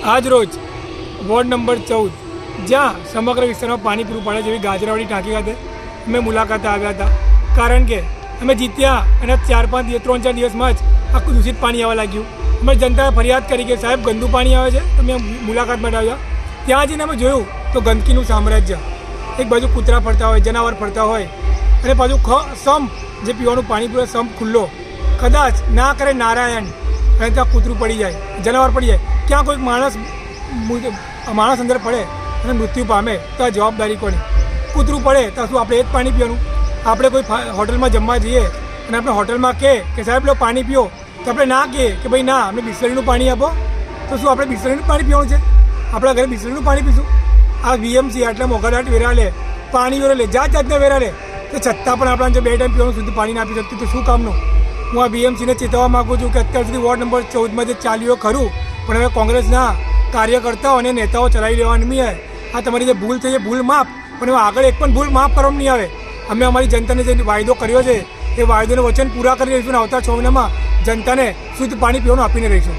આજ રોજ ward number 14 જ્યાં સમગ્ર વિસ્તારમાં પાણી પૂરું પાડે જેવી ગાજરાવાડી ટાંકી ખાતે અમે મુલાકાતે આવ્યા હતા, કારણ કે અમે જીત્યા અને 3-4 દિવસમાં જ આખું દૂષિત પાણી આવવા લાગ્યું. અમે જનતાએ ફરિયાદ કરી કે સાહેબ ગંદુ પાણી આવે છે, તો મેં મુલાકાત માટે આવ્યા. ત્યાં જઈને અમે જોયું તો ગંદકીનું સામ્રાજ્ય, એક બાજુ કૂતરા ફરતા હોય, જનાવર ફરતા હોય, અને પાછું સંપ જે પીવાનું પાણી પૂરે સંપ ખુલ્લો, કદાચ ના કરે નારાયણ અને ત્યાં કૂતરું પડી જાય, જનાવર પડી જાય, ક્યાં કોઈક માણસ અંદર પડે અને મૃત્યુ પામે તો આ જવાબદારી કોની? કૂતરું પડે તો શું આપણે એ જ પાણી પીવાનું? આપણે કોઈ હોટલમાં જમવા જઈએ અને આપણે હોટલમાં કહે કે સાહેબ લો પાણી પીઓ, તો આપણે ના કહીએ કે ભાઈ ના અમને બિસ્લરીનું પાણી આપો, તો શું આપણે બિસ્લરીનું પાણી પીવાનું છે? આપણા ઘરે બિસ્લરીનું પાણી પીશું? આ વીએમસી આટલા મોઘાદાટ વેરા લે, પાણી વેરા લે, જાતના વેરા લે, તો છતાં પણ આપણા જો 2 ટાઈમ પીવાનું સુધી પાણી ના આપી શકતું તો શું કામનું? હું આ બીએમસીને ચેતવવા માગું છું કે અત્યાર સુધી વોર્ડ નંબર 14માં જે ચાલ્યું ખરું, પણ હવે કોંગ્રેસના કાર્યકર્તાઓ અને નેતાઓ ચલાવી લેવાની નહીં આવે. આ તમારી જે ભૂલ થઈ એ ભૂલ માફ, પણ હવે આગળ એક પણ ભૂલ માફ કરવામાં નહીં આવે. અમે અમારી જનતાને જે વાયદો કર્યો છે એ વાયદોને વચન પૂરા કરી રહીશું અને આવતા 6 મહિનામાં જનતાને શુદ્ધ પાણી પીવાનું આપીને રહીશું.